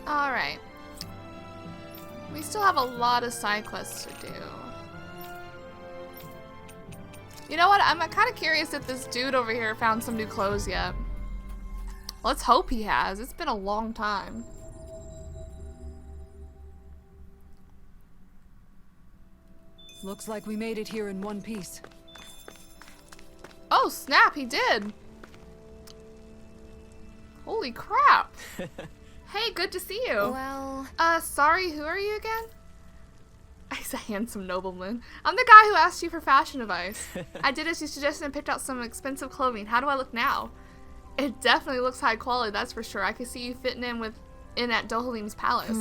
Alright. We still have a lot of side quests to do. You know what? I'm kind of curious if this dude over here found some new clothes yet. Let's hope he has. It's been a long time. Looks like we made it here in one piece. Oh, snap, he did. Holy crap. Hey, good to see you. Well... Sorry, who are you again? He's a handsome nobleman. I'm the guy who asked you for fashion advice. I did as you suggested and picked out some expensive clothing. How do I look now? It definitely looks high quality, that's for sure. I can see you fitting in at Dohalim's palace.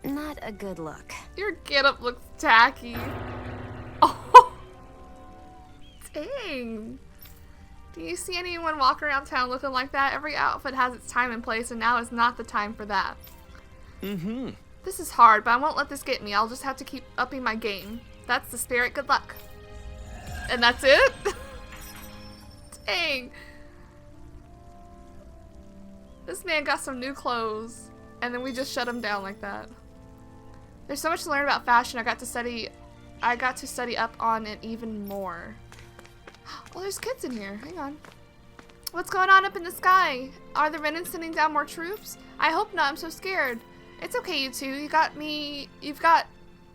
Not a good look. Your getup looks tacky. Oh, dang. Do you see anyone walk around town looking like that? Every outfit has its time and place, and now is not the time for that. This is hard, but I won't let this get me. I'll just have to keep upping my game. That's the spirit. Good luck. And that's it? Dang. This man got some new clothes, and then we just shut him down like that. There's so much to learn about fashion. I got to study up on it even more. Oh, there's kids in here. Hang on. What's going on up in the sky? Are the Renans sending down more troops? I hope not. I'm so scared. It's okay, you two. You've got me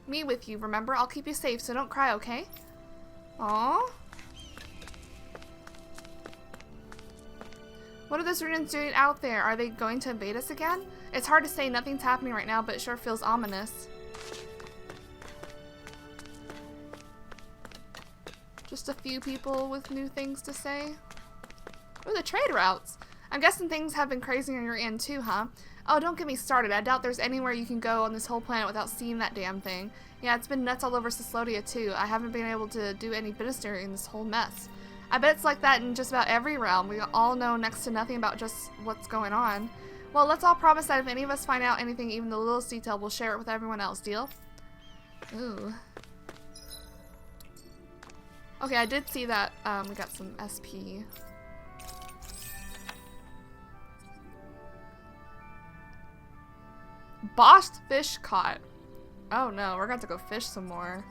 with you, remember? I'll keep you safe, so don't cry, okay? Aww. What are those Renans doing out there? Are they going to invade us again? It's hard to say. Nothing's happening right now, but it sure feels ominous. Just a few people with new things to say. Ooh, the trade routes. I'm guessing things have been crazy on your end too, huh? Oh, don't get me started. I doubt there's anywhere you can go on this whole planet without seeing that damn thing. Yeah, it's been nuts all over Ciclodia too. I haven't been able to do any business during this whole mess. I bet it's like that in just about every realm. We all know next to nothing about just what's going on. Well, let's all promise that if any of us find out anything, even the littlest detail, we'll share it with everyone else. Deal? Ooh. Okay, I did see that we got some SP. Bossed fish caught. Oh no, we're going to go fish some more.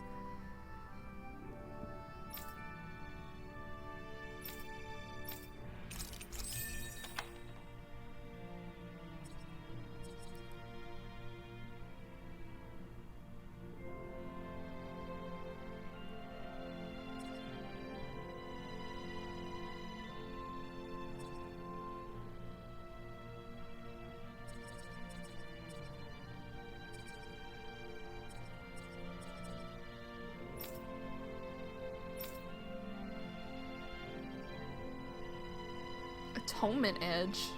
Atonement Edge.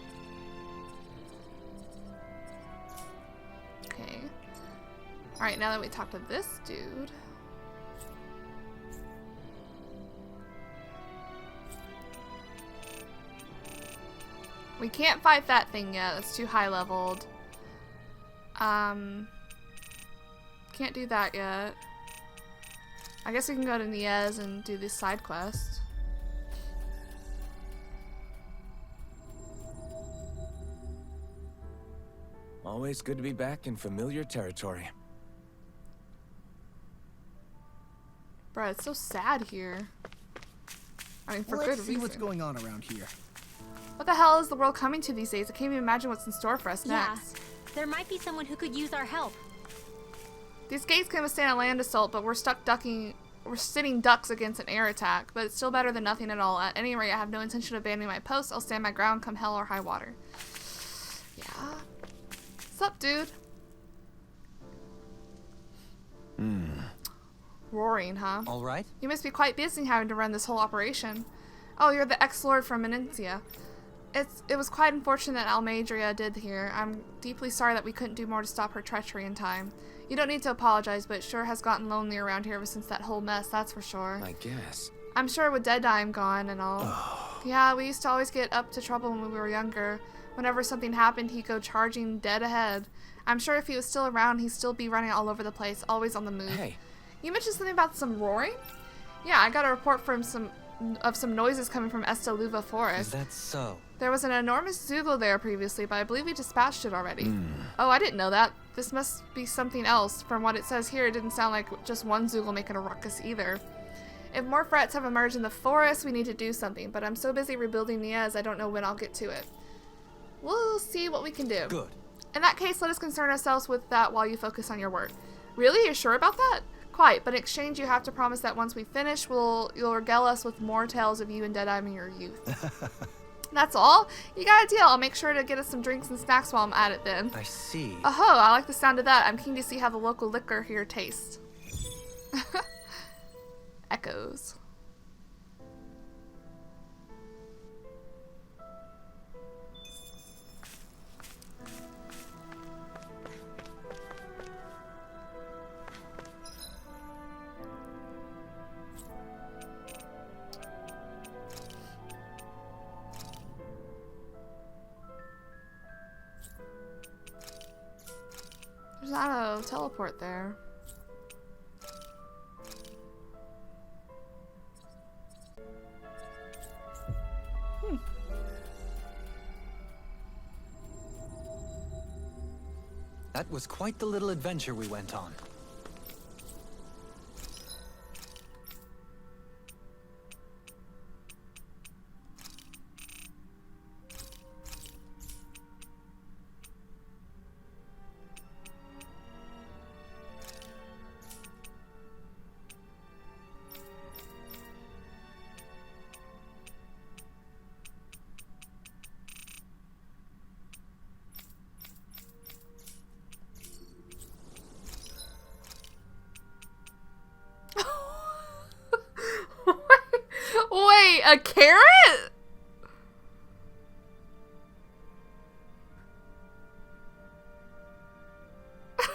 Okay. Alright, now that we talked to this dude. We can't fight that thing yet. It's too high leveled. Can't do that yet. I guess we can go to Niez and do this side quest. Always good to be back in familiar territory. Bruh, it's so sad here. I mean, for good Let's reason. see what's going on around here. What the hell is the world coming to these days? I can't even imagine what's in store for us next. Yeah, there might be someone who could use our help. These gates can withstand a land assault, but we're sitting ducks against an air attack. But it's still better than nothing at all. At any rate, I have no intention of abandoning my post. I'll stand my ground come hell or high water. Yeah. What's up, dude? Roaring, huh? All right. You must be quite busy having to run this whole operation. Oh, you're the ex-lord from Menencia. It was quite unfortunate that Almadria did here. I'm deeply sorry that we couldn't do more to stop her treachery in time. You don't need to apologize, but it sure has gotten lonely around here ever since that whole mess, that's for sure. I guess. I'm sure with Deadeye gone and all. Yeah, we used to always get up to trouble when we were younger. Whenever something happened, he'd go charging dead ahead. I'm sure if he was still around, he'd still be running all over the place, always on the move. Hey. You mentioned something about some roaring? Yeah, I got a report from some noises coming from Estaluva Forest. Is that so? There was an enormous Zoogle there previously, but I believe we dispatched it already. Oh, I didn't know that. This must be something else. From what it says here, it didn't sound like just one Zoogle making a ruckus either. If more threats have emerged in the forest, we need to do something, but I'm so busy rebuilding Niez, I don't know when I'll get to it. We'll see what we can do. Good. In that case, let us concern ourselves with that while you focus on your work. Really? You're sure about that? Quite, but in exchange you have to promise that once we finish, you'll regale us with more tales of you and Deadeye in your youth. That's all? You got a deal. I'll make sure to get us some drinks and snacks while I'm at it then. I see. Oh, I like the sound of that. I'm keen to see how the local liquor here tastes. Echoes. There's not a teleport there. That was quite the little adventure we went on. Wait, a carrot? What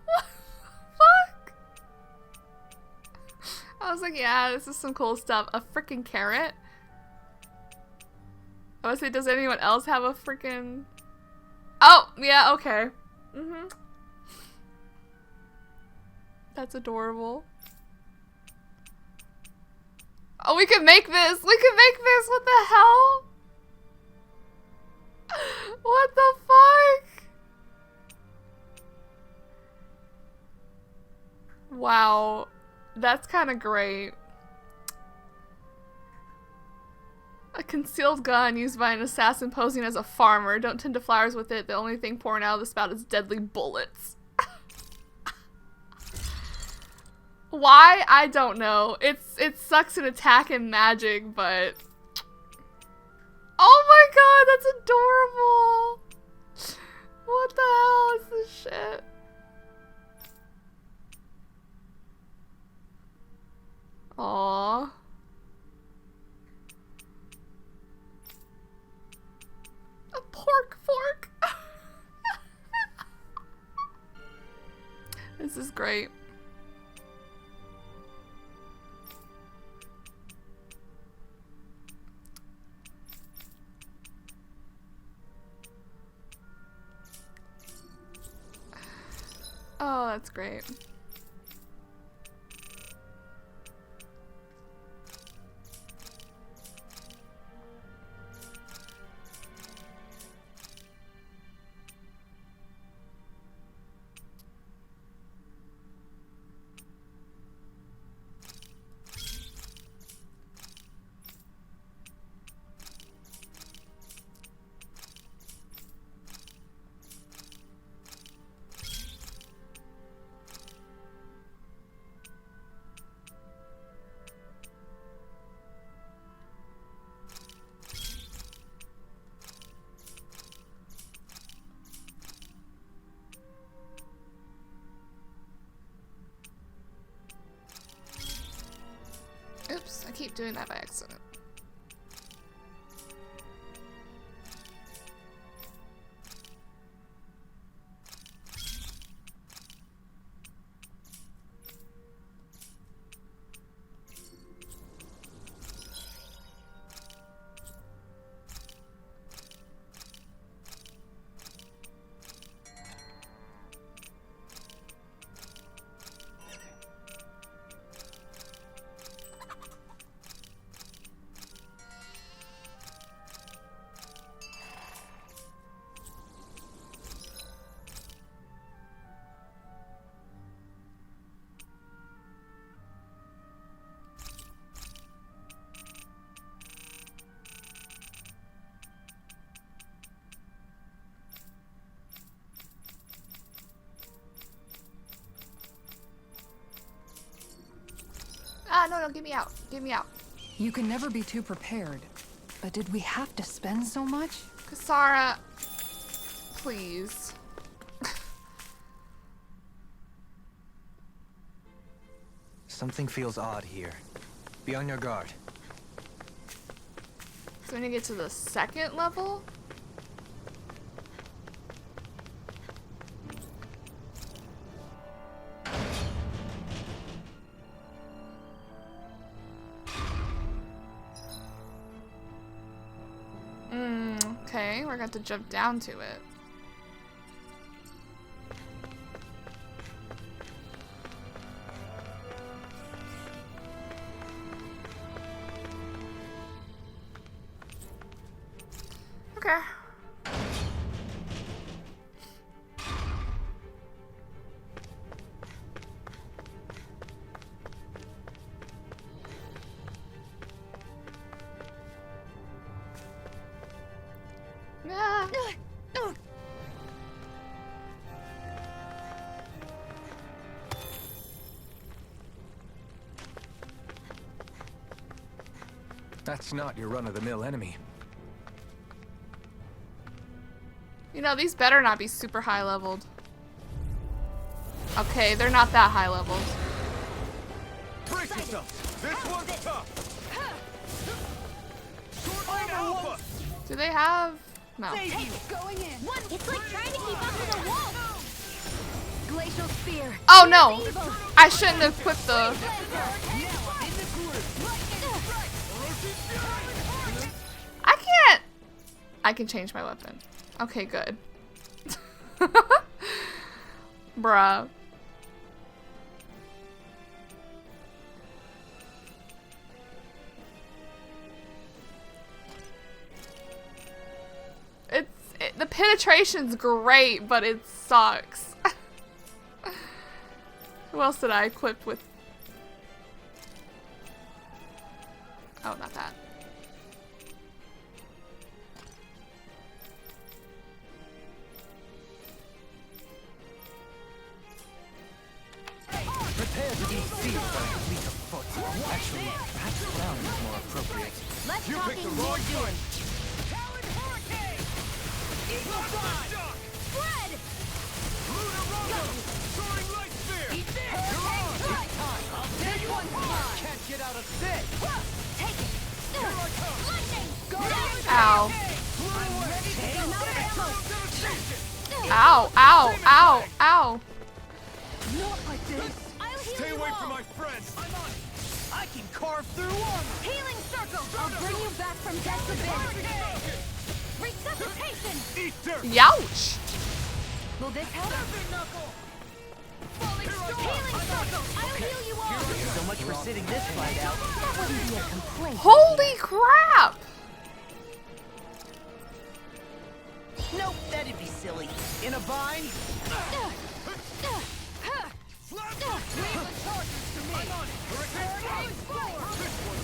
the fuck? I was like, yeah, this is some cool stuff. A freaking carrot? I was say, does anyone else have a freaking... Oh, yeah, okay. That's adorable. Oh, we can make this! We can make this! What the hell? What the fuck? Wow. That's kind of great. A concealed gun used by an assassin posing as a farmer. Don't tend to flowers with it. The only thing pouring out of the spout is deadly bullets. Why? I don't know. It sucks in attack and magic, but... Oh my god, that's adorable! What the hell is this shit? Aww. A pork fork! This is great. Oh, that's great. Oops, I keep doing that by accident. Ah, no, get me out. Get me out. You can never be too prepared. But did we have to spend so much? Kasara, please. Something feels odd here. Be on your guard. So we need to get to the second level? Okay, we're going to jump down to it. Okay. Ah. That's not your run-of-the-mill enemy. You know, these better not be super high leveled. Okay, they're not that high leveled. Brace yourself. This one's tough. Sword Alpha. Do they have... No. Going in. It's like trying to keep up with a wall. Glacial spear. Oh no! I shouldn't have equipped the... I can't... I can change my weapon. Okay, good. Bruh. The penetration's great, but it sucks. Who else did I equip with? Oh, not that. Prepare to be sealed by a fleet of foot. Actually, perhaps down is more appropriate. Let's You talk picked the in wrong more doing. Talon Hurricane. Eagle Fly. Spread. Lunar Rondo. Soaring Light Spear. You're on. I'll take one. Can't get out of this! Take it. Here I come. Lightning. Go. Ow. I'm ready to go. Another ammo. Ow, ow, ow, ow. Not like this. I'll heal Stay you away all. from my friends. I'm on it. I can carve through one. Healing circle. I'll bring you back from death's abyss. Resuscitation. Eat dirt. Youch. Will this help? Knuckle. Falling storm. Healing circle. I'll heal you all. So much for sitting this fight out. That wouldn't be a complaint. Holy crap. Nope, that'd be silly. In a bind?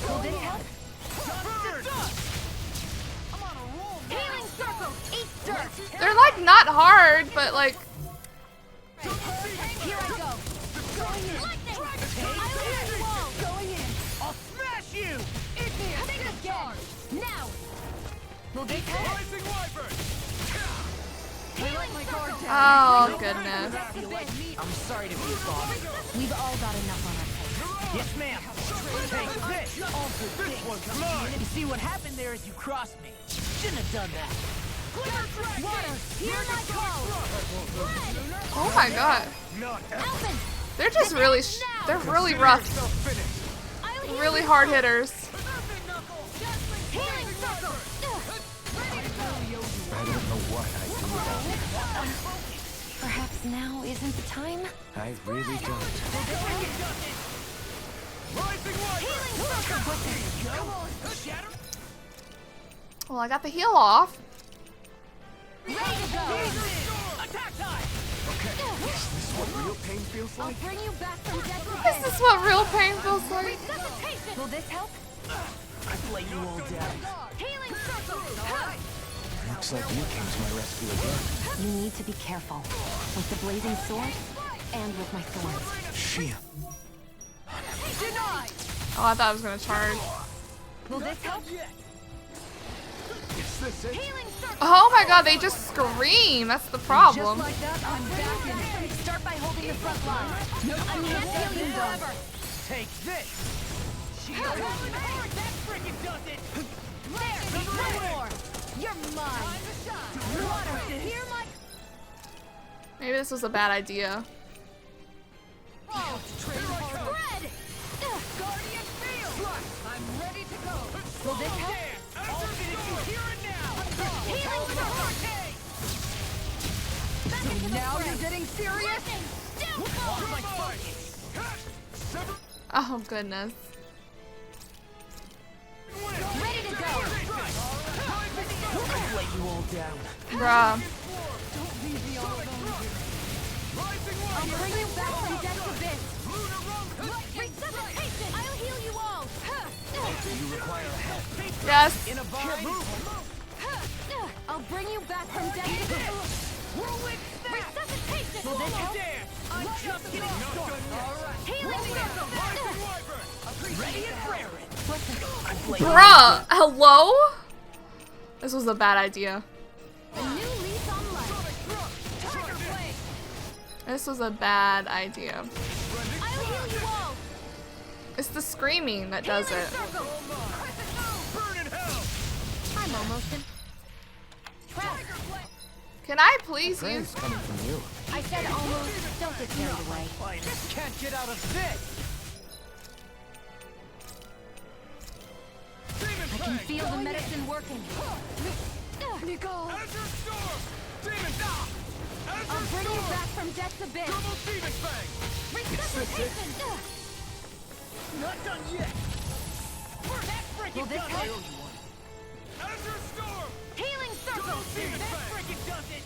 Will this help? Healing circle. Eat dirt. They're like not hard, but like... Here I go. Going in. Lightning. I'll heal you all. Going in. I'll smash you. Think again. Now. Will this help? Rising Wyvern. Healing circle. Oh, goodness. I'm sorry to be a bother. We've all got enough on our plate. Yes, ma'am. Take this. All for This one's mine. You see what happened there is you crossed me. Shouldn't have done that. Water. Hear my call. Oh my god. Not ever. Elfin. They're just really... they're really rough. Yourself finished. I'll heal Really you hard all. hitters. Healing circle. I don't know what I'd do without you. Perhaps now isn't the time? I really don't. Rising Wyvern. Healing circle. Well, I got the heal off. Ready to go. Attack time. Is this what real pain feels I'll like? bring you back from death's This abyss. is what real pain feels like. Resuscitation. Will this help? I'd lay you all down. Healing circle. Looks like you came to my rescue again. You need to be careful with the blazing sword and with my thorns. Shia. Denied. Oh, I thought I was gonna charge. Will this help? Is this it? Healing circle. Oh my god, they just scream. That's the problem. Just like that, I'm back in. Start by holding the front line. No, I can't heal you forever. Take this! That freaking does it! There, one more. You're mine. Water, hear my. Maybe this was a bad idea. Spread. Guardian field! I'm ready to go. Will this help? Here and now! Healing circle. Back into the Now fray. you're getting serious? Oh goodness. Ready to go. Let you all down. Bruh. I'll bring you back from death's abyss. Resuscitation. I'll heal you all. You require help. Yes. In a bind. I'll bring you back from death's abyss. Resuscitation. Will this help? I'm just getting started! Healing circle. Ready and raring. Bruh. Hello? This was a bad idea. A new lease on life. Tiger blade. This was a bad idea. I'll heal you all. It's the screaming that does Healing it. circle. Burn in hell! I'm almost in. Trap. Can I please Praise use? coming from you. I said almost. Don't get carried away. I just can't get out of this! I can feel the medicine working. Nicole. Azure Storm! Demon! I'll bring you back from death's abyss. Double Demon Fang! Resuscitation. Not done yet! That Will freaking this does help? it! Azure Storm! Healing circle. Demon Fang! That freaking does it!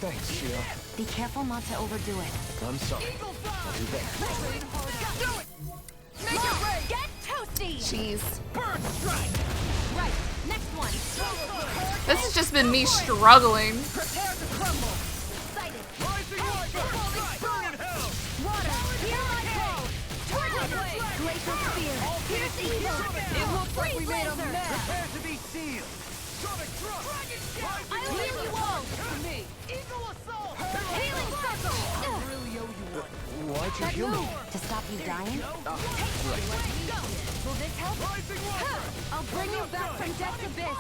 Thanks, Shio. Be careful not to overdo it. I'm sorry. Eagle I'll Fang! do that. Do it! Make it rain! Get toasty. Jeez. Burn Strike! Right. Next one. This has just been me struggling. Prepare to crumble. Sighted. Rising Wyvern! Burn in hell! Water. Hear my call. Tornado blade. Glacial spear. Pierce evil. It looks like we made a Laser. mess! Prepare to be sealed! Sonic Thrust! Dragon Shout! I'll heal you all. Me! Eagle Assault! Healing circle. Really owe you one. Why'd you That heal me? move. To stop you dying? Will this help? Rising Wyvern! I'll bring you back from death's abyss.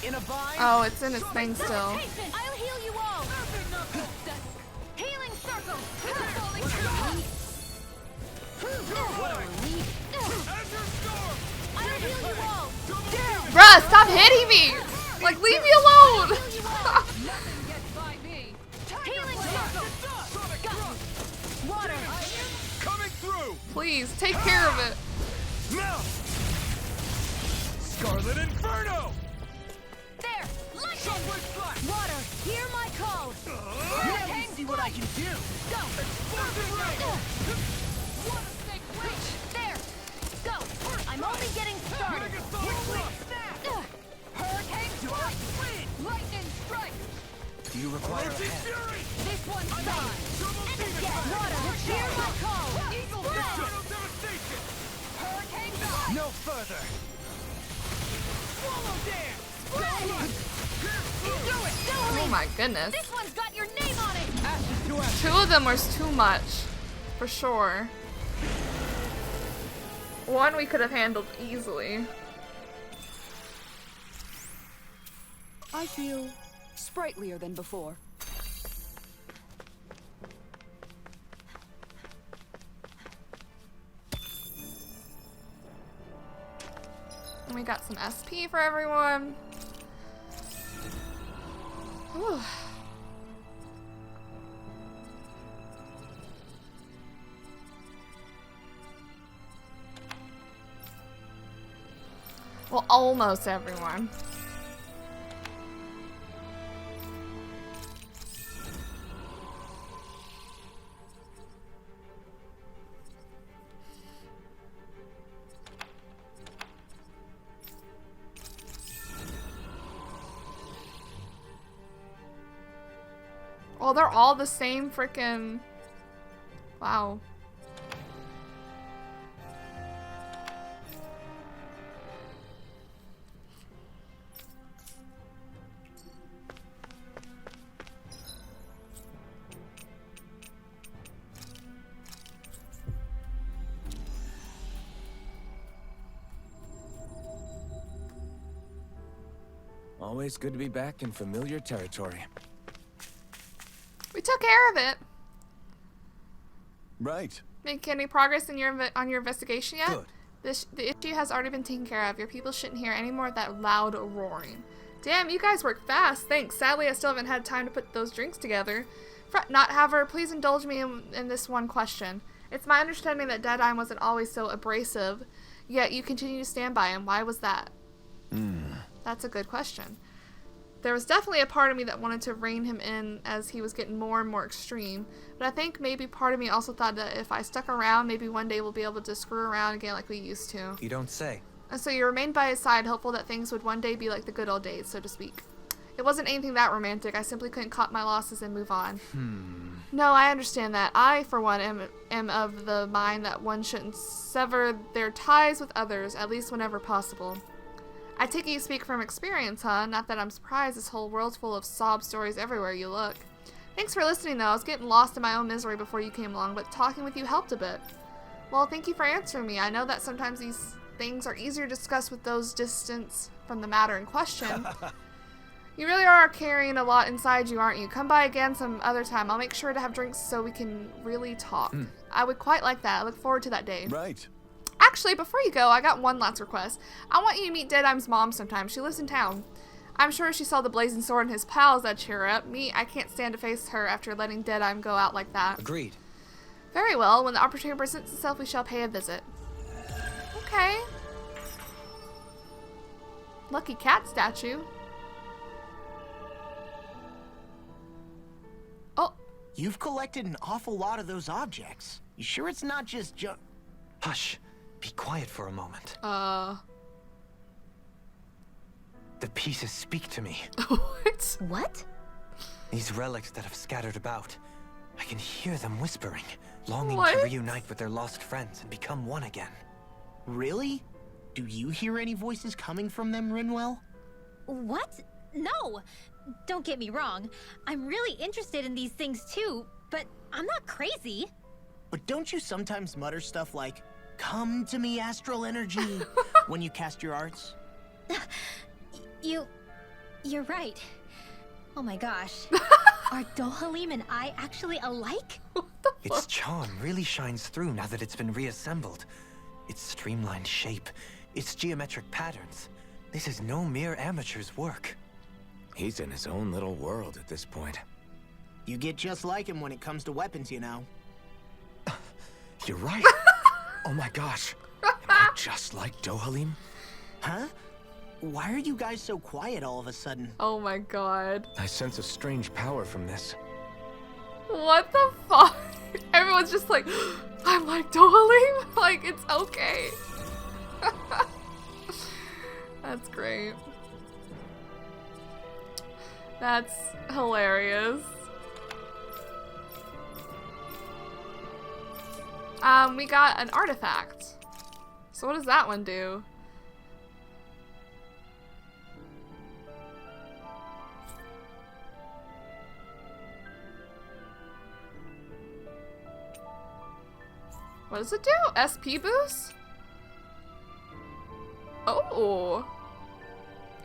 In a bind? Oh, it's in its thing still. I'll heal you all. Healing circle. Azure Storm! I'll heal you all. Bruh, stop hitting me! Like, leave me alone! Nothing gets by me. Healing circle. Sonic Thrust! Water. Coming through! Please, take care of it. Now! Scarlet Inferno! There. Lightning. Shockwave Flash! Water. Hear my call. Let me see what I can do! Go. Explosive Ray! Water snake reach. There. Go. I'm only getting started. Mega Sonic Thrust! Hurricane strike. Lightning strike. Do you require a Roach's hand? Fury! This one's done. Double And Demon again. Fang! Water. Hear my call. Eagle Eternal Devastation! Hurricane strike. No further! Swallow Dance! Oh my goodness. This one's got your name on it. Ashes to ashes! Two of them was too much. For sure. One we could have handled easily. I feel sprightlier than before. And we got some SP for everyone. Whew. Well, almost everyone. Well, they're all the same frickin'... Wow. Always good to be back in familiar territory. We took care of it. Right. Make any progress in your on your investigation yet? Good. The issue has already been taken care of. Your people shouldn't hear any more of that loud roaring. Damn, you guys work fast. Thanks. Sadly, I still haven't had time to put those drinks together. Fret not, Haver. Please indulge me in this one question. It's my understanding that Deadeye wasn't always so abrasive, yet you continue to stand by him. Why was that? That's a good question. There was definitely a part of me that wanted to rein him in as he was getting more and more extreme, but I think maybe part of me also thought that if I stuck around, maybe one day we'll be able to screw around again like we used to. You don't say. And so you remained by his side, hopeful that things would one day be like the good old days, so to speak. It wasn't anything that romantic. I simply couldn't cut my losses and move on. No, I understand that. I, for one, am of the mind that one shouldn't sever their ties with others, at least whenever possible. I take it you speak from experience, huh? Not that I'm surprised. This whole world's full of sob stories everywhere you look. Thanks for listening, though. I was getting lost in my own misery before you came along, but talking with you helped a bit. Well, thank you for answering me. I know that sometimes these things are easier to discuss with those distance from the matter in question. You really are carrying a lot inside you, aren't you? Come by again some other time. I'll make sure to have drinks so we can really talk. I would quite like that. I look forward to that day. Right. Actually, before you go, I got one last request. I want you to meet Deadeye's mom sometime. She lives in town. I'm sure if she saw the blazing sword and his pals, that'd cheer her up. Me, I can't stand to face her after letting Deadeye go out like that. Agreed. Very well. When the opportunity presents itself, we shall pay a visit. Okay. Lucky cat statue. Oh. You've collected an awful lot of those objects. You sure it's not just junk? Hush. Be quiet for a moment. The pieces speak to me. What? What? These relics that have scattered about. I can hear them whispering, longing What? to reunite with their lost friends and become one again. Really? Do you hear any voices coming from them, Rinwell? What? No! Don't get me wrong. I'm really interested in these things too, but I'm not crazy. But don't you sometimes mutter stuff like, "Come to me, astral energy," when you cast your arts? You're right. Oh my gosh. Are Dohalim and I actually alike? Its charm really shines through now that it's been reassembled. Its streamlined shape, its geometric patterns. This is no mere amateur's work. He's in his own little world at this point. You get just like him when it comes to weapons, you know. You're right. Oh my gosh. Am I just like Dohalim? Huh? Why are you guys so quiet all of a sudden? Oh my god. I sense a strange power from this. What the fuck? Everyone's just like, I'm like Dohalim? Like, it's okay. That's great. That's hilarious. We got an artifact. So what does that one do? What does it do? SP boost? Oh.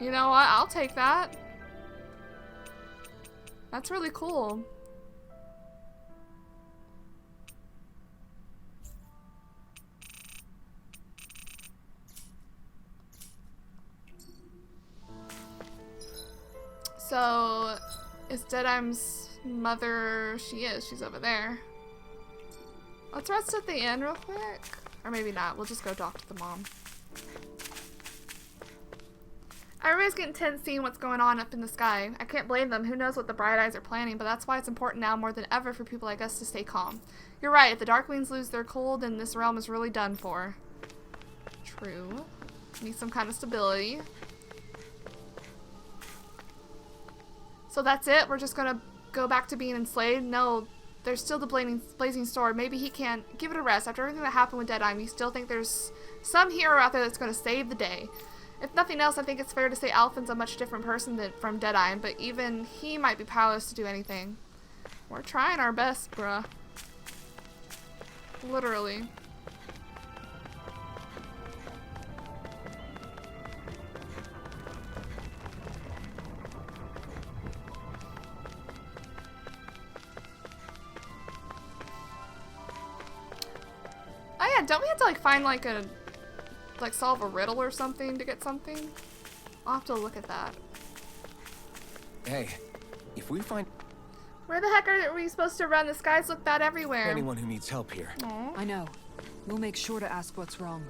You know what? I'll take that. That's really cool. So, is Deadeye's mother? She is. She's over there. Let's rest at the inn real quick. Or maybe not. We'll just go talk to the mom. Everybody's getting tense seeing what's going on up in the sky. I can't blame them. Who knows what the Bright Eyes are planning, but that's why it's important now more than ever for people like us to stay calm. You're right. If the Darkwings lose their cold, then this realm is really done for. True. Need some kind of stability. So that's it? We're just gonna go back to being enslaved? No. There's still the blazing sword. Maybe he can give it a rest. After everything that happened with Deadeye, you still think there's some hero out there that's going to save the day. If nothing else, I think it's fair to say Alphen's a much different person from Deadeye, but even he might be powerless to do anything. We're trying our best, bruh. Literally. yeah, don't we have to like find like a solve a riddle or something to get something? I'll have to look at that. Hey, if we find Where the heck are we supposed to run? The skies look bad everywhere. anyone who needs help here, Aw. I know. We'll make sure to ask what's wrong.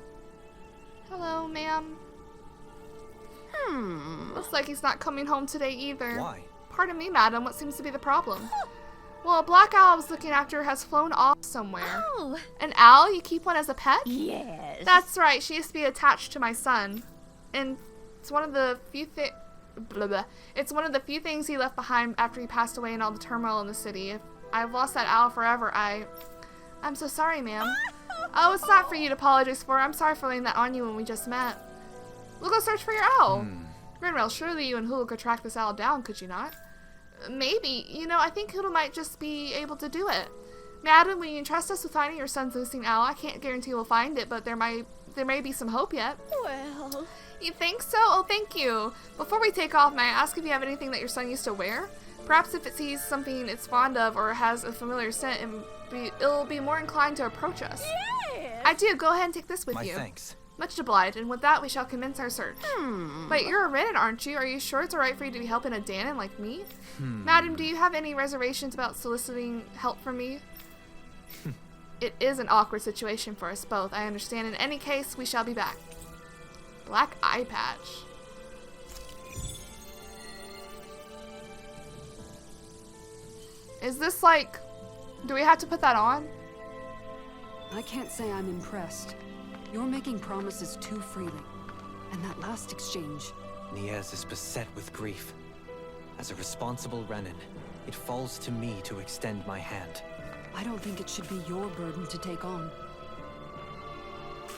Hello, ma'am. Looks like he's not coming home today either. Why? Pardon me, madam. What seems to be the problem? Well, a black owl I was looking after has flown off somewhere. Oh, An owl? You keep one as a pet? yes. That's right. She used to be attached to my son, and it's one of the few It's one of the few things he left behind after he passed away in all the turmoil in the city. If I've lost that owl forever, I'm so sorry, ma'am. Oh, it's not for you to apologize for. I'm sorry for laying that on you when we just met. We'll go search for your owl. Renans, surely you and Hulu could track this owl down, could you not? Maybe. You know, I think Hulu might just be able to do it. Madam, will you entrust us with finding your son's missing owl? I can't guarantee we'll find it, but there may be some hope yet. Well, You think so? Oh, thank you. Before we take off, may I ask if you have anything that your son used to wear? Perhaps if it sees something it's fond of or has a familiar scent, it'll be more inclined to approach us. yes. I do. Go ahead and take this with My you. thanks. Much obliged, and with that, we shall commence our search. Wait, you're a Renan, aren't you? Are you sure it's alright for you to be helping a Dahnan like me? Madam, do you have any reservations about soliciting help from me? It is an awkward situation for us both, I understand. In any case, we shall be back. Black eye patch. Is this like... Do we have to put that on? I can't say I'm impressed. You're making promises too freely. And that last exchange. Niez is beset with grief. As a responsible Renan, it falls to me to extend my hand. I don't think it should be your burden to take on.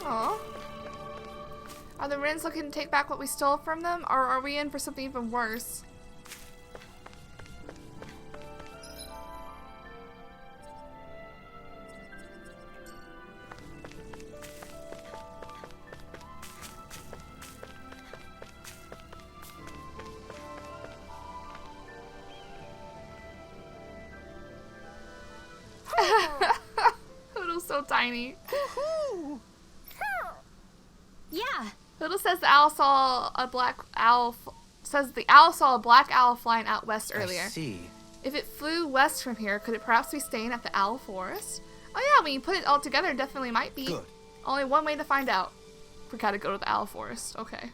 Aw. Are the Renans looking to take back what we stole from them, or are we in for something even worse? Hoodle's so tiny. Yeah. Hoodle says the owl saw a black owl. Says the owl saw a black owl flying out west earlier. I see. If it flew west from here, could it perhaps be staying at the owl forest? Oh yeah, when you put it all together, it definitely might be. Good. Only one way to find out. We gotta go to the owl forest. Okay.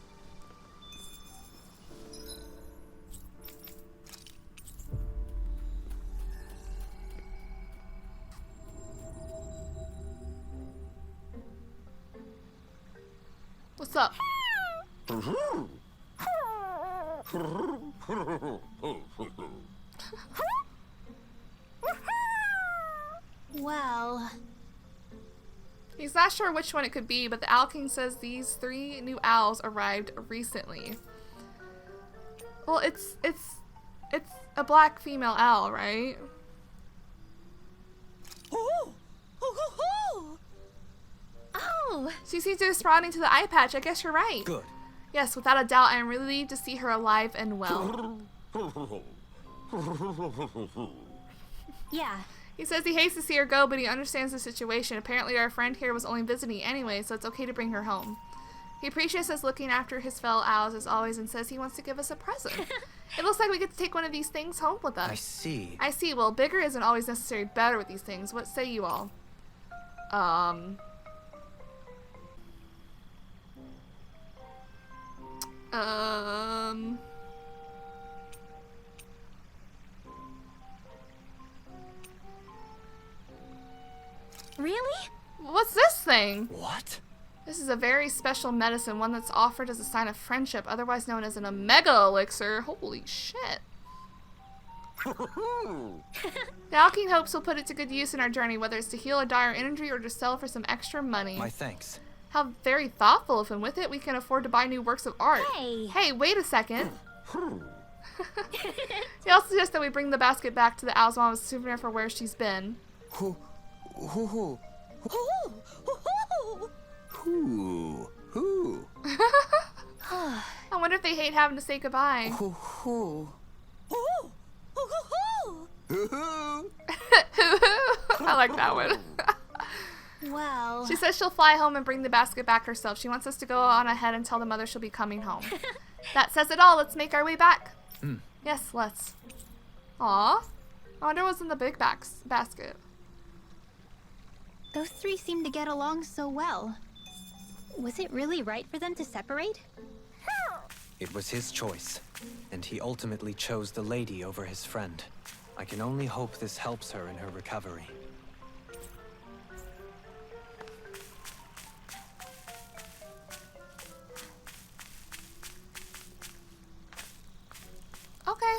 What's up? Well, He's not sure which one it could be, but the Owl King says these 3 new owls arrived recently. Well, it's a black female owl, right? oh, She seems to be responding to the eye patch. I guess you're right. Good. Yes, without a doubt, I am relieved to see her alive and well. yeah. He says he hates to see her go, but he understands the situation. Apparently our friend here was only visiting anyway, so it's okay to bring her home. He appreciates us looking after his fellow owls as always and says he wants to give us a present. It looks like we get to take one of these things home with us. I see. I see. Well, bigger isn't always necessarily better with these things. What say you all? Really? What's this thing? What? This is a very special medicine, one that's offered as a sign of friendship, otherwise known as an omega elixir. Holy shit. The Alkene hopes we'll put it to good use in our journey, whether it's to heal a dire injury or to sell for some extra money. My thanks. How very thoughtful of him. With it, we can afford to buy new works of art. Hey. Hey, wait a second. He also suggests that we bring the basket back to the owl's mom as a souvenir for where she's been. Who? Ooh. I wonder if they hate having to say goodbye. I like that one. Well... She says she'll fly home and bring the basket back herself. She wants us to go on ahead and tell the mother she'll be coming home. That says it all. Let's make our way back. Yes, let's. Aw. I wonder what's in the big basket. Those three seem to get along so well. Was it really right for them to separate? It was his choice, and he ultimately chose the lady over his friend. I can only hope this helps her in her recovery. Okay.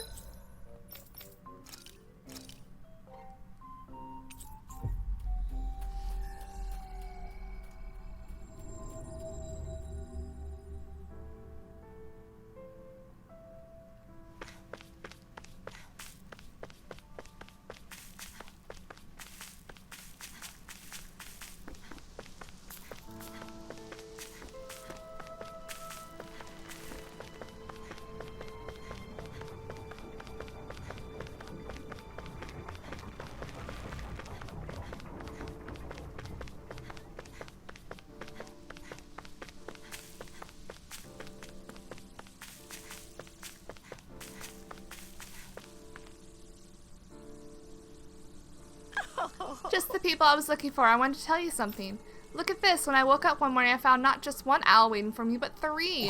Just the people I was looking for. I wanted to tell you something. Look at this. When I woke up one morning, I found not just one owl waiting for me, but three.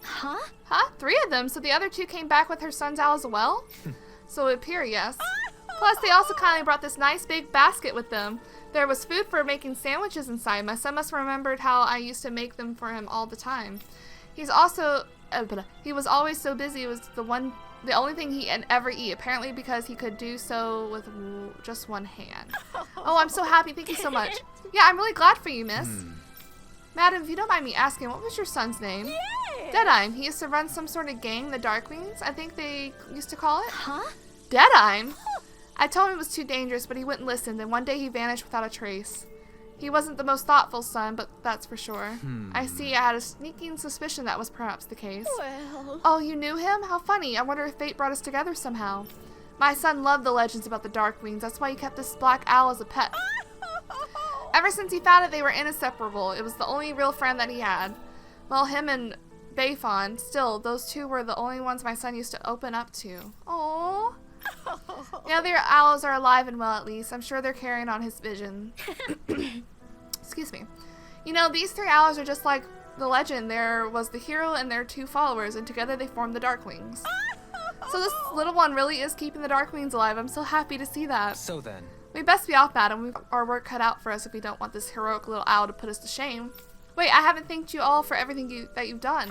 Huh? Huh? Three of them? So the other two came back with her son's owl as well? So it would appear, yes. Plus, they also kindly brought this nice big basket with them. There was food for making sandwiches inside. My son must have remembered how I used to make them for him all the time. He was always so busy. It was the only thing he would ever eat, apparently because he could do so with just one hand. Oh, I'm so happy. Thank you so much. Yeah, I'm really glad for you, miss. Madam, if you don't mind me asking, what was your son's name? Deadime. He used to run some sort of gang, the Darkwings, I think they used to call it. Huh? Deadime? I told him it was too dangerous, but he wouldn't listen. Then one day he vanished without a trace. He wasn't the most thoughtful son, but that's for sure. I see. I had a sneaking suspicion that was perhaps the case. Well... Oh, you knew him? How funny. I wonder if fate brought us together somehow. My son loved the legends about the Darkwings. That's why he kept this black owl as a pet. Ever since he found it, they were inseparable. It was the only real friend that he had. Well, him and Bayfon, still, those two were the only ones my son used to open up to. Aww. The other owls are alive and well, at least. I'm sure they're carrying on his vision. Excuse me. You know, these three owls are just like the legend. There was the hero and their two followers, and together they formed the Darkwings. So this little one really is keeping the Darkwings alive. I'm so happy to see that. So then... We best be off, madam. We've our work cut out for us if we don't want this heroic little owl to put us to shame. Wait, I haven't thanked you all for everything that you've done.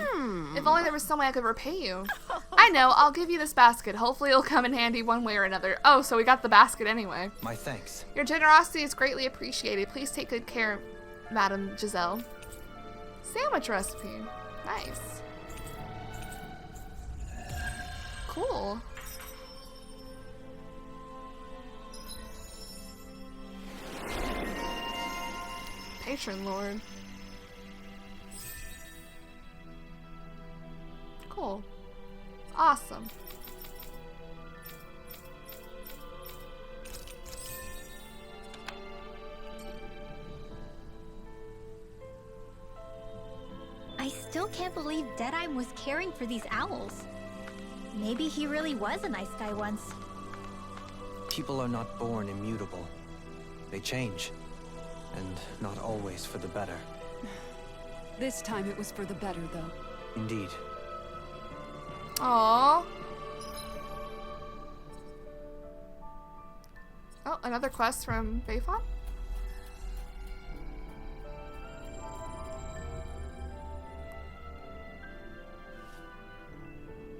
If only there was some way I could repay you. I know, I'll give you this basket. Hopefully it'll come in handy one way or another. Oh, so we got the basket anyway. My thanks. Your generosity is greatly appreciated. Please take good care, Madam Giselle. Sandwich recipe. Nice. Cool. Patron Lord. Cool. Awesome. I still can't believe Deadime was caring for these owls. Maybe he really was a nice guy once. People are not born immutable. They change. And not always for the better. This time it was for the better, though. Indeed. Aww. Oh, another quest from Bayfon?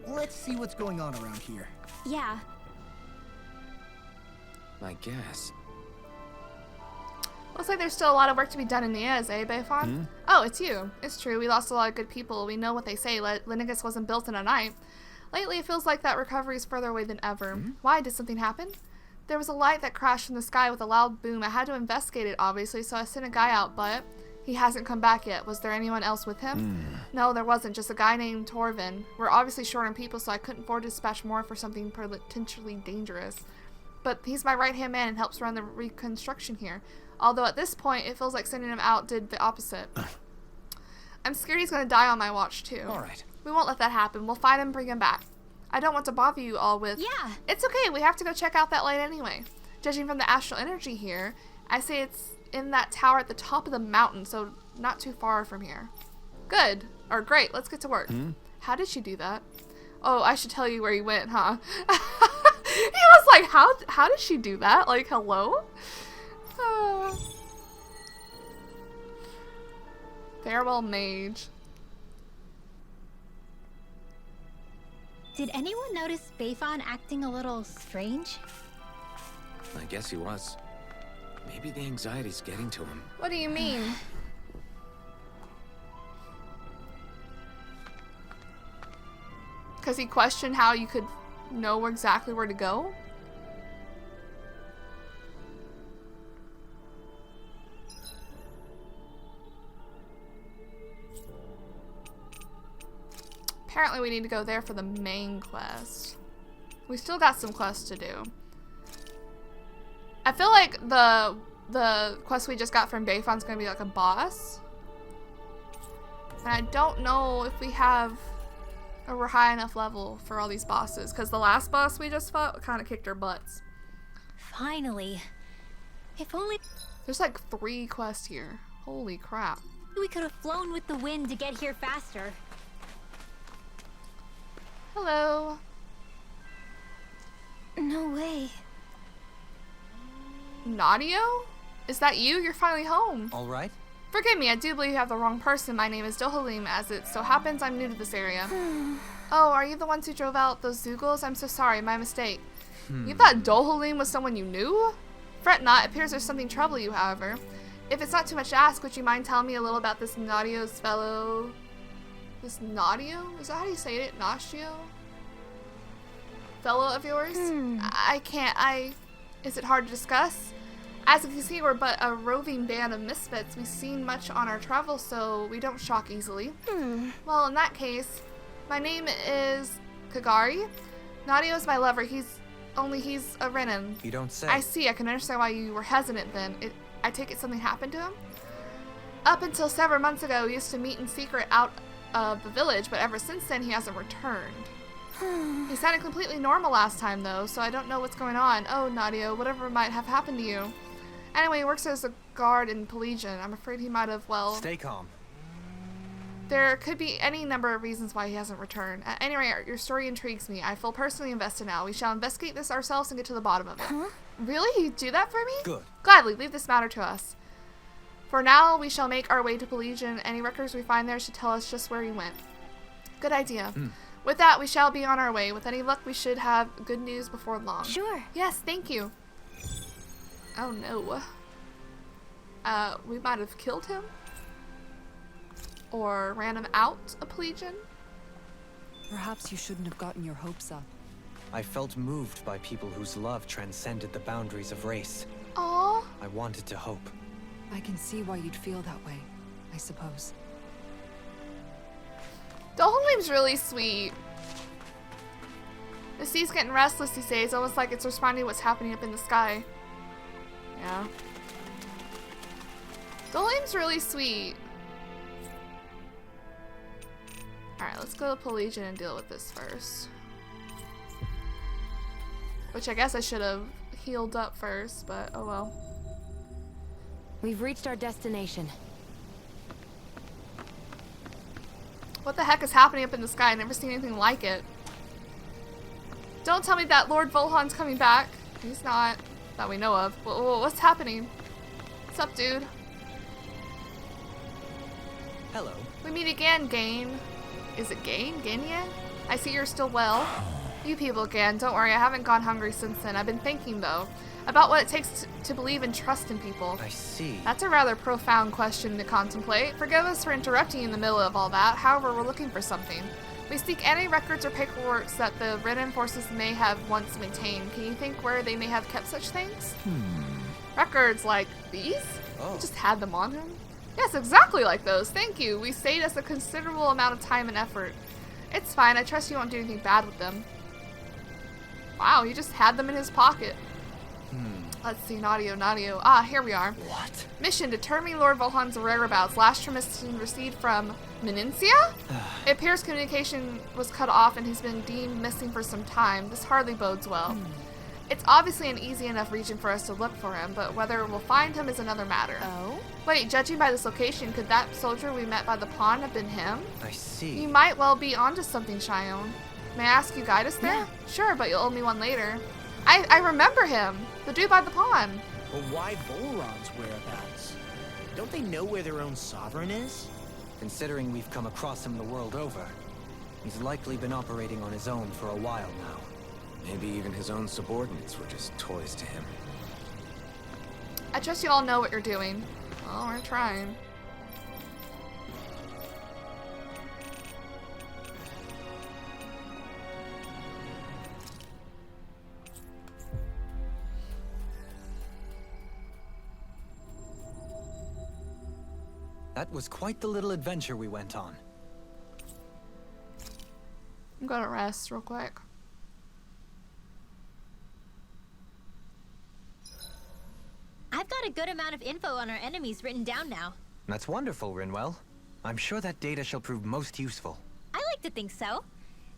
Let's see what's going on around here. Yeah. I guess. Looks like there's still a lot of work to be done in Niez, eh, Bayfon? Oh, it's you. It's true. We lost a lot of good people. We know what they say. Linigus wasn't built in a night. Lately, it feels like that recovery is further away than ever. Why? Did something happen? There was a light that crashed from the sky with a loud boom. I had to investigate it, obviously, so I sent a guy out, but he hasn't come back yet. Was there anyone else with him? No, there wasn't. Just a guy named Torvin. We're obviously short on people, so I couldn't afford to dispatch more for something potentially dangerous. but he's my right-hand man and helps run the reconstruction here. Although at this point, it feels like sending him out did the opposite. I'm scared he's going to die on my watch, too. All right. We won't let that happen. We'll find him and bring him back. I don't want to bother you all with... Yeah. It's okay. We have to go check out that light anyway. Judging from the astral energy here, I say it's in that tower at the top of the mountain, so not too far from here. Good. Or great. Let's get to work. How did she do that? Oh, I should tell you where he went, huh? He was like, how did she do that? Like, hello? Farewell, mage. Did anyone notice Bayfon acting a little strange? I guess he was. Maybe the anxiety's getting to him. What do you mean? Because he questioned how you could know exactly where to go? Apparently we need to go there for the main quest. We still got some quests to do. I feel like the quest we just got from Bayfon's gonna be like a boss. And I don't know if we have or we're high enough level for all these bosses, because the last boss we just fought kind of kicked our butts. Finally. If only There's like 3 quests here. Holy crap. we could have flown with the wind to get here faster. Hello. No way. Nadio? Is that you? You're finally home. All right. Forgive me, I do believe you have the wrong person. My name is Dohalim, as it so happens I'm new to this area. Oh, are you the ones who drove out those Zoogles? I'm so sorry, my mistake. You thought Dohalim was someone you knew? Fret not, it appears there's something trouble you, however. If it's not too much to ask, would you mind telling me a little about this Nadio's fellow... This Nadio? Is that how you say it? Nastio? Fellow of yours? I can't, Is it hard to discuss? As you can see, we're but a roving band of misfits. We've seen much on our travels, so we don't shock easily. Well, in that case, my name is Kagari. Nadio is my lover. He's a Renan. You don't say. I see. I can understand why you were hesitant then. I take it something happened to him? Up until several months ago, we used to meet in secret out of the village, but ever since then, he hasn't returned. He sounded completely normal last time, though, so I don't know what's going on. Oh, Nadio, whatever might have happened to you. Anyway, he works as a guard in Pillaging. I'm afraid he might have, well... Stay calm. There could be any number of reasons why he hasn't returned. At any rate, your story intrigues me. I feel personally invested now. We shall investigate this ourselves and get to the bottom of it. Really? You do that for me? Good. Gladly, leave this matter to us. For now, we shall make our way to Pillaging. Any records we find there should tell us just where he went. Good idea. With that, we shall be on our way. With any luck, we should have good news before long. Sure. Yes, thank you. Oh no. We might have killed him? Or ran him out of Pillaging? Perhaps you shouldn't have gotten your hopes up. I felt moved by people whose love transcended the boundaries of race. Aww. I wanted to hope. I can see why you'd feel that way, I suppose. Dohalim's really sweet. The sea's getting restless, he says, almost like it's responding to what's happening up in the sky. Yeah. Dohalim's really sweet. Alright, let's go to Pillaging and deal with this first. Which I guess I should have healed up first, but oh well. We've reached our destination. What the heck is happening up in the sky? I've never seen anything like it. Don't tell me that Lord Volhan's coming back. He's not, that we know of. What's happening? What's up, dude? Hello. We meet again, Gain. Is it Gain? Gainia? I see you're still well. You people again. Don't worry, I haven't gone hungry since then. I've been thinking, though, about what it takes to believe and trust in people. I see. That's a rather profound question to contemplate. Forgive us for interrupting you in the middle of all that. However, we're looking for something. We seek any records or paperwork that the Renan forces may have once maintained. Can you think where they may have kept such things? Records like these? Oh. We just had them on him? Yes, exactly like those. Thank you. We saved us a considerable amount of time and effort. It's fine. I trust you won't do anything bad with them. Wow, he just had them in his pocket. Let's see, Nadio. Ah, here we are. What? Mission, determining Lord Volhan's whereabouts. Last transmission received from Menencia? It appears communication was cut off and he's been deemed missing for some time. This hardly bodes well. It's obviously an easy enough region for us to look for him, but whether we'll find him is another matter. Oh? Wait, judging by this location, could that soldier we met by the pond have been him? I see. You might well be onto something, Shion. May I ask you guide us there? Yeah. Sure, but you'll owe me one later. I remember him. The dude by the pond. But why Volron's whereabouts? Don't they know where their own sovereign is? Considering we've come across him the world over, he's likely been operating on his own for a while now. Maybe even his own subordinates were just toys to him. I trust you all know what you're doing. Well, we're trying. That was quite the little adventure we went on. I'm gonna rest real quick. I've got a good amount of info on our enemies written down now. That's wonderful, Rinwell. I'm sure that data shall prove most useful. I like to think so.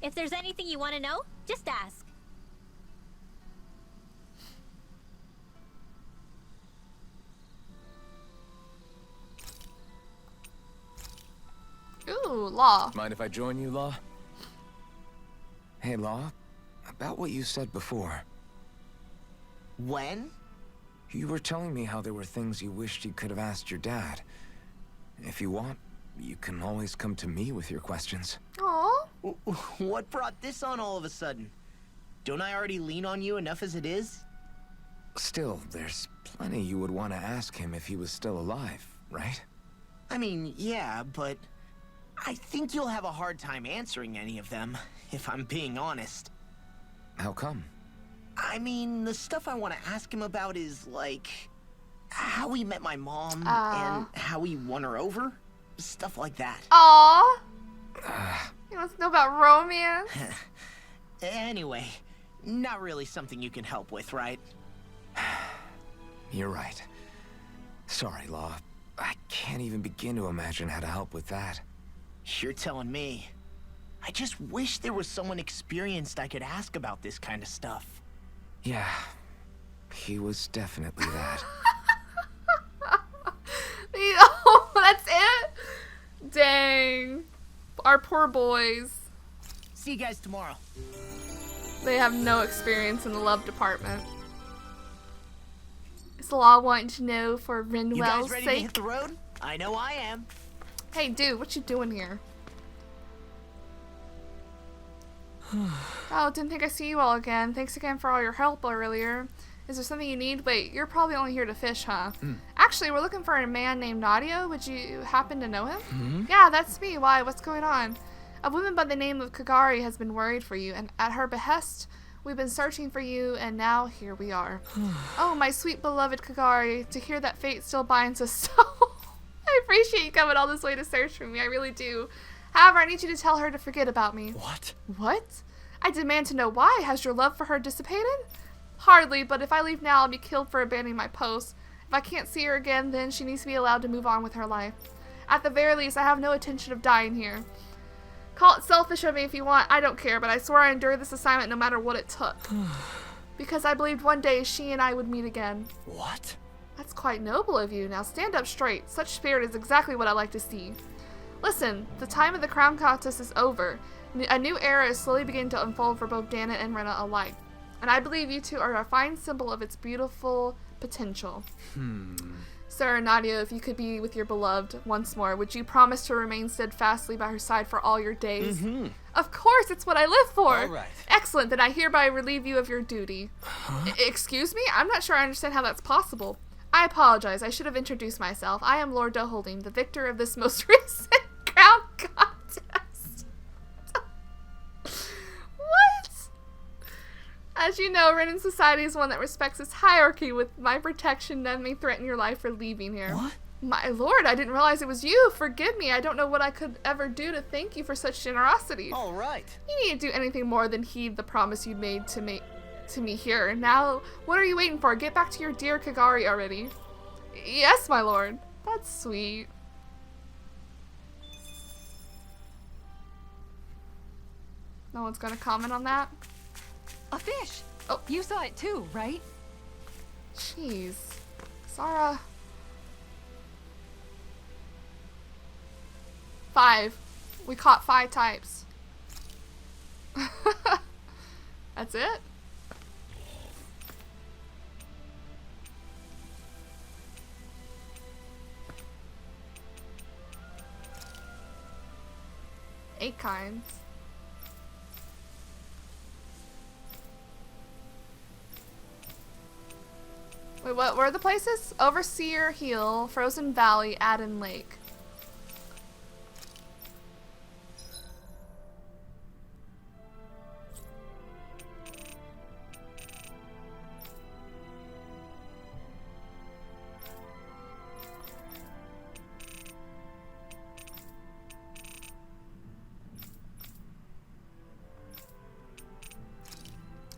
If there's anything you want to know, just ask. Ooh, Law. Mind if I join you, Law? Hey, Law. About what you said before. When? You were telling me how there were things you wished you could have asked your dad. If you want, you can always come to me with your questions. Aw. What brought this on all of a sudden? Don't I already lean on you enough as it is? Still, there's plenty you would want to ask him if he was still alive, right? I mean, yeah, but I think you'll have a hard time answering any of them, if I'm being honest. How come? I mean, the stuff I want to ask him about is, like, how he met my mom and how he won her over. Stuff like that. Aw. He wants to know about romance. Anyway, not really something you can help with, right? You're right. Sorry, Law. I can't even begin to imagine how to help with that. You're telling me. I just wish there was someone experienced I could ask about this kind of stuff. Yeah, he was definitely that. Oh, that's it? Dang. Our poor boys. See you guys tomorrow. They have no experience in the love department. Is the Law wanting to know for Rinwell's You guys ready sake? to hit the road? I know I am. Hey, dude, what you doing here? Oh, didn't think I see you all again. Thanks again for all your help earlier. Is there something you need? Wait, you're probably only here to fish, huh? Actually, we're looking for a man named Nadio. Would you happen to know him? Yeah, that's me. Why? What's going on? A woman by the name of Kagari has been worried for you, and at her behest, we've been searching for you, and now here we are. Oh, my sweet beloved Kagari, to hear that fate still binds us so. I appreciate you coming all this way to search for me. I really do. However, I need you to tell her to forget about me. What? What? I demand to know why. Has your love for her dissipated? Hardly, but if I leave now, I'll be killed for abandoning my post. If I can't see her again, then she needs to be allowed to move on with her life. At the very least, I have no intention of dying here. Call it selfish of me if you want. I don't care, but I swear I endured this assignment no matter what it took. Because I believed one day she and I would meet again. What? That's quite noble of you. Now stand up straight. Such spirit is exactly what I like to see. Listen, the time of the crown contest is over. A new era is slowly beginning to unfold for both Dahna and Rena alike. And I believe you two are a fine symbol of its beautiful potential. Sir, Nadia, if you could be with your beloved once more, would you promise to remain steadfastly by her side for all your days? Of course, it's what I live for. All right. Excellent, then I hereby relieve you of your duty. Excuse me? I'm not sure I understand how that's possible. I apologize. I should have introduced myself. I am Lord Doholding, the victor of this most recent crown contest. What? As you know, Renan society is one that respects its hierarchy. With my protection, none may threaten your life for leaving here. What? My lord, I didn't realize it was you. Forgive me. I don't know what I could ever do to thank you for such generosity. All right. You needn't do anything more than heed the promise you made to me. to me here. Now, what are you waiting for? Get back to your dear Kagari already. Yes, my lord. That's sweet. No one's gonna comment on that? A fish! Oh. You saw it too, right? Jeez. Sarah. 5. We caught 5 types. That's it? Eight kinds. Wait, what were the places? Overseer Hill, Frozen Valley, Adden Lake.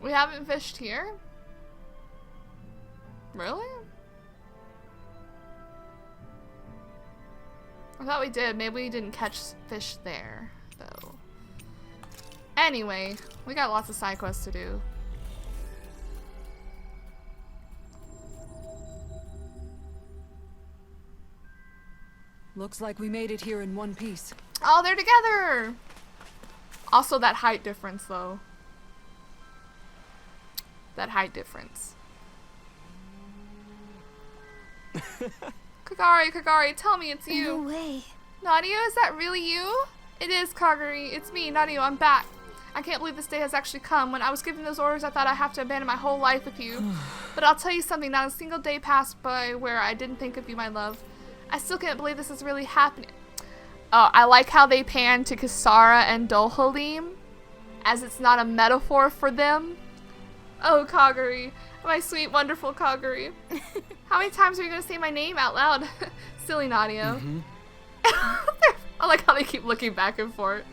We haven't fished here? Really? I thought we did. Maybe we didn't catch fish there, though. Anyway, we got lots of side quests to do. Looks like we made it here in one piece. Oh, they're together! Also, that height difference, though. That height difference. Kagari, tell me it's you. No way. Nadia, is that really you? It is, Kagari. It's me, Nadia. I'm back. I can't believe this day has actually come. When I was giving those orders, I thought I'd have to abandon my whole life with you. But I'll tell you something, not a single day passed by where I didn't think of you, my love. I still can't believe this is really happening. Oh, I like how they pan to Kisara and Dohalim, as it's not a metaphor for them. Oh, Kagari. My sweet, wonderful Kagari. How many times are you going to say my name out loud? Silly Nadia. I like how they keep looking back and forth.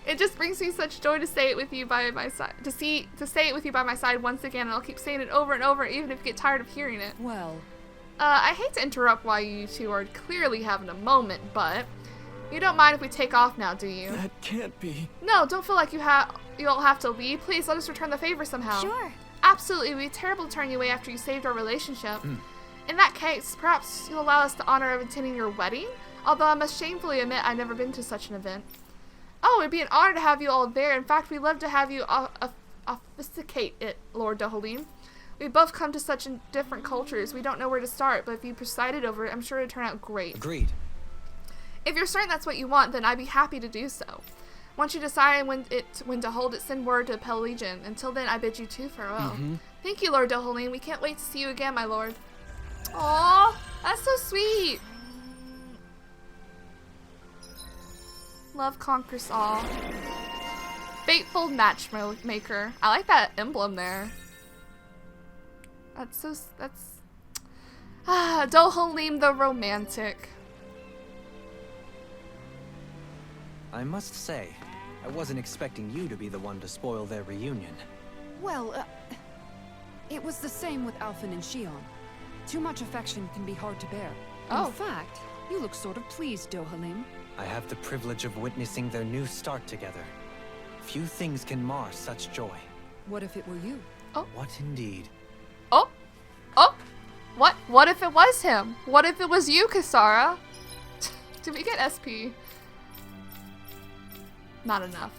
It just brings me such joy to say it with you by my side. To say it with you by my side once again, and I'll keep saying it over and over, even if you get tired of hearing it. Well, I hate to interrupt while you two are clearly having a moment, but you don't mind if we take off now, do you? That can't be. No, don't feel like you'll have to leave. Please let us return the favor somehow. Sure. Absolutely, it would be terrible to turn you away after you saved our relationship. In that case, perhaps you'll allow us the honor of attending your wedding? Although I must shamefully admit I've never been to such an event. Oh, it'd be an honor to have you all there. In fact, we'd love to have you obfuscate it, Lord Dohalim. We both come to such different cultures, we don't know where to start, but if you presided over it, I'm sure it'd turn out great. Agreed. If you're certain that's what you want, then I'd be happy to do so. Once you decide when to hold it, send word to pillaging. Until then, I bid you two farewell. Thank you, Lord Dohalim. We can't wait to see you again, my lord. Aww, that's so sweet. Love conquers all. Fateful matchmaker. I like that emblem there. That's Dohalim the romantic. I must say, I wasn't expecting you to be the one to spoil their reunion. well, it was the same with Alphen and Shion. Too much affection can be hard to bear. Oh. In fact, you look sort of pleased, Dohalim. I have the privilege of witnessing their new start together. Few things can mar such joy. What if it were you? What indeed? Oh! What if it was him? What if it was you, Kisara? Did we get SP? Not enough.